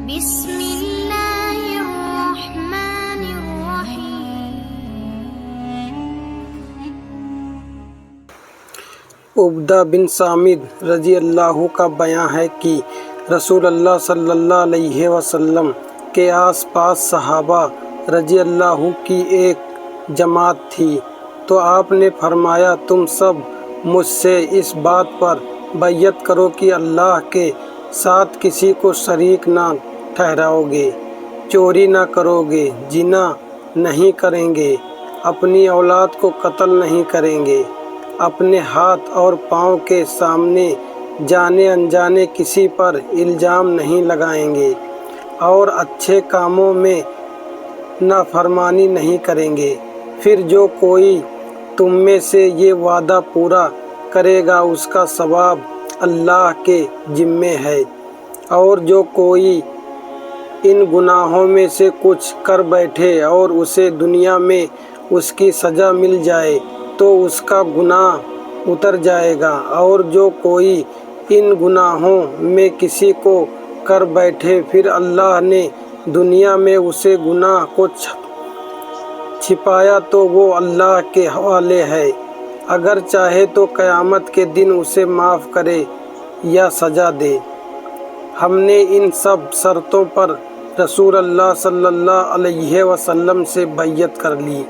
بسم اللہ الرحمن الرحیم۔ عبدہ بن صامت رضی اللہ کا بیان ہے کہ رسول اللہ صلی اللہ علیہ وسلم کے آس پاس صحابہ رضی اللہ کی ایک جماعت تھی، تو آپ نے فرمایا تم سب مجھ سے اس بات پر بیعت کرو کہ اللہ کے ساتھ کسی کو شریک نہ ٹھہراؤ گے، چوری نہ کرو گے، زنا نہیں کریں گے، اپنی اولاد کو قتل نہیں کریں گے، اپنے ہاتھ اور پاؤں کے سامنے جانے انجانے کسی پر الزام نہیں لگائیں گے، اور اچھے کاموں میں نافرمانی نہیں کریں گے۔ پھر جو کوئی تم میں سے یہ وعدہ پورا کرے گا اس کا ثواب اللہ کے ذمے ہے، اور جو کوئی ان گناہوں میں سے کچھ کر بیٹھے اور اسے دنیا میں اس کی سزا مل جائے تو اس کا گناہ اتر جائے گا، اور جو کوئی ان گناہوں میں کسی کو کر بیٹھے پھر اللہ نے دنیا میں اسے گناہ کو چھپایا تو وہ اللہ کے حوالے ہے، اگر چاہے تو قیامت کے دن اسے معاف کرے یا سزا دے۔ ہم نے ان سب شرطوں پر رسول اللہ صلی اللہ علیہ وسلم سے بیعت کر لی۔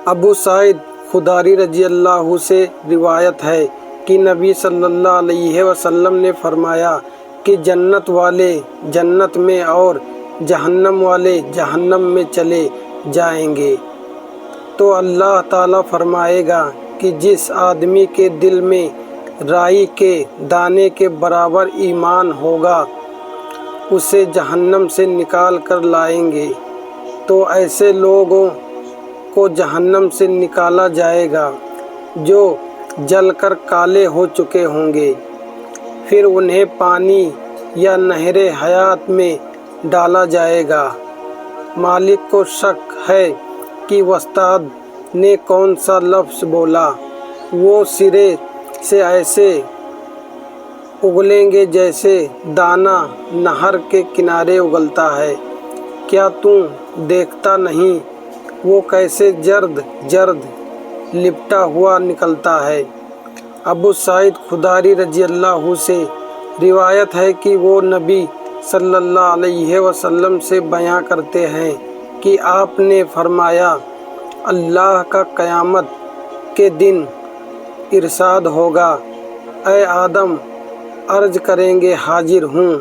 ابو سعید خدری رضی اللہ سے روایت ہے کہ نبی صلی اللہ علیہ وسلم نے فرمایا کہ جنت والے جنت میں اور جہنم والے جہنم میں چلے جائیں گے، تو اللہ تعالیٰ فرمائے گا کہ جس آدمی کے دل میں رائی کے دانے کے برابر ایمان ہوگا اسے جہنم سے نکال کر لائیں گے، تو ایسے لوگوں کو جہنم سے نکالا جائے گا جو جل کر کالے ہو چکے ہوں گے، پھر انہیں پانی یا نہر حیات میں ڈالا جائے گا۔ مالک کو شک ہے کہ استاد نے کون سا لفظ بولا، وہ سرے سے ایسے اگلیں گے جیسے دانہ نہر کے کنارے اگلتا ہے، کیا تم دیکھتا نہیں وہ کیسے جرد جرد لپٹا ہوا نکلتا ہے۔ ابو سعید خدری رضی اللہ سے روایت ہے کہ وہ نبی صلی اللہ علیہ وسلم سے بیان کرتے ہیں کہ آپ نے فرمایا اللہ کا قیامت کے دن ارشاد ہوگا، اے آدم عرض کریں گے حاضر ہوں،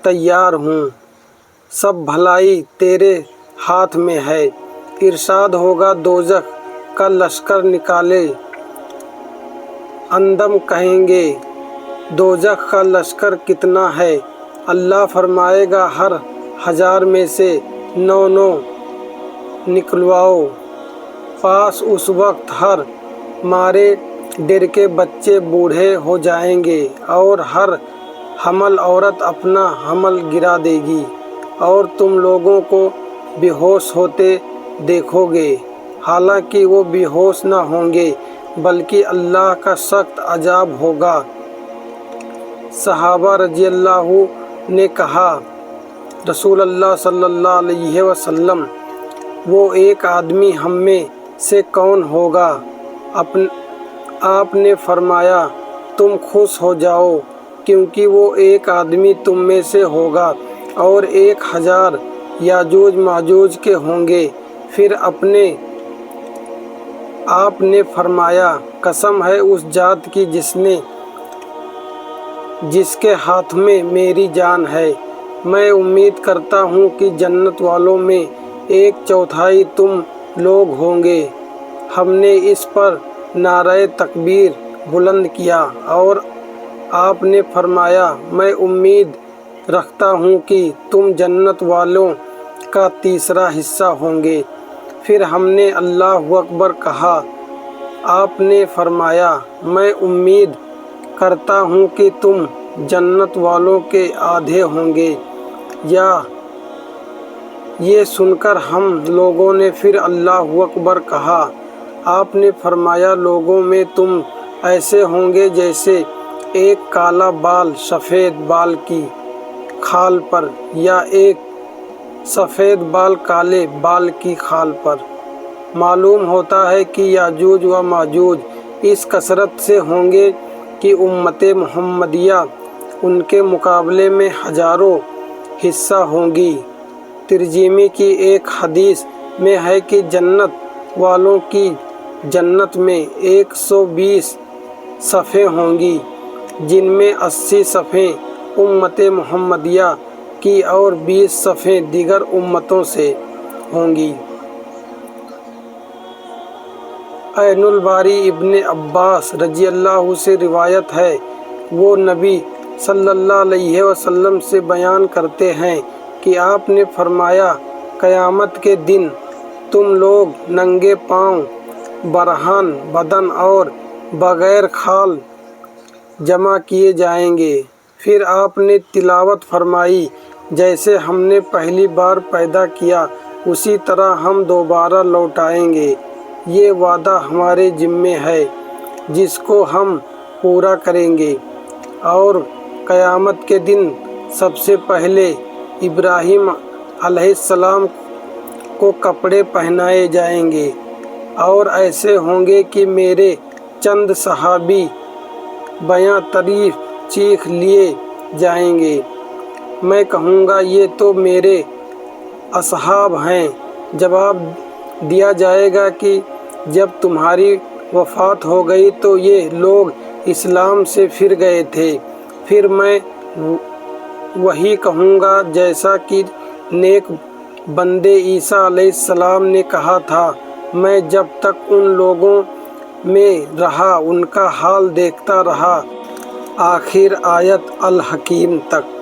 تیار ہوں، سب بھلائی تیرے ہاتھ میں ہے۔ ارشاد ہوگا دوزخ کا لشکر نکالے، آدم کہیں گے دوزخ کا لشکر کتنا ہے؟ اللہ فرمائے گا ہر 1000 میں سے 9 نکلواؤ۔ پاس اس وقت ہر مارے ڈر کے بچے بوڑھے ہو جائیں گے، اور ہر حامل عورت اپنا حمل گرا دے گی، اور تم لوگوں کو بے ہوش ہوتے دیکھو گے، حالانکہ وہ بے ہوش نہ ہوں گے بلکہ اللہ کا سخت عذاب ہوگا۔ صحابہ رضی اللہ نے کہا رسول اللہ صلی اللہ علیہ وسلم وہ ایک آدمی ہم میں سے کون ہوگا؟ آپ نے فرمایا تم خوش ہو جاؤ کیونکہ وہ ایک آدمی تم میں سے ہوگا، اور 1000 یاجوج ماجوج کے ہوں گے۔ پھر آپ نے فرمایا قسم ہے اس ذات کی جس کے ہاتھ میں میری جان ہے، میں امید کرتا ہوں کہ جنت والوں میں 1/4 تم لوگ ہوں گے۔ ہم نے اس پر نعرہ تکبیر بلند کیا، اور آپ نے فرمایا میں امید رکھتا ہوں کہ تم جنت والوں کا تیسرا حصہ ہوں گے۔ پھر ہم نے اللہ اکبر کہا، آپ نے فرمایا میں امید کرتا ہوں کہ تم جنت والوں کے آدھے ہوں گے۔ یہ سن کر ہم لوگوں نے پھر اللہ اکبر کہا۔ آپ نے فرمایا لوگوں میں تم ایسے ہوں گے جیسے ایک کالا بال سفید بال کی کھال پر یا ایک سفید بال کالے بال کی کھال پر۔ معلوم ہوتا ہے کہ یاجوج و ماجوج اس کثرت سے ہوں گے کہ امت محمدیہ ان کے مقابلے میں ہزاروں حصہ ہوں گی۔ ترجمے کی ایک حدیث میں ہے کہ جنت والوں کی جنت میں 120 صفیں ہوں گی، جن میں 80 صفیں امت محمدیہ کی اور 20 صفیں دیگر امتوں سے ہوں گی۔ عین الباری ابن عباس رضی اللہ سے روایت ہے، وہ نبی صلی اللہ علیہ وسلم سے بیان کرتے ہیں کہ آپ نے فرمایا، قیامت کے دن تم لوگ ننگے پاؤں، برہن بدن اور بغیر کھال جمع کیے جائیں گے۔ پھر آپ نے تلاوت فرمائی، جیسے ہم نے پہلی بار پیدا کیا اسی طرح ہم دوبارہ لوٹائیں گے، یہ وعدہ ہمارے ذمہ ہے جس کو ہم پورا کریں گے۔ اور قیامت کے دن سب سے پہلے ابراہیم علیہ السلام کو کپڑے پہنائے جائیں گے، اور ایسے ہوں گے کہ میرے چند صحابی بیاں تعریف چیخ لیے جائیں گے۔ میں کہوں گا یہ تو میرے اصحاب ہیں۔ جواب دیا جائے گا کہ جب تمہاری وفات ہو گئی تو یہ لوگ اسلام سے پھر گئے تھے۔ پھر میں وہی کہوں گا جیسا کہ نیک بندے عیسیٰ علیہ السلام نے کہا تھا، میں جب تک ان لوگوں میں رہا ان کا حال دیکھتا رہا، آخر آیت الحکیم تک۔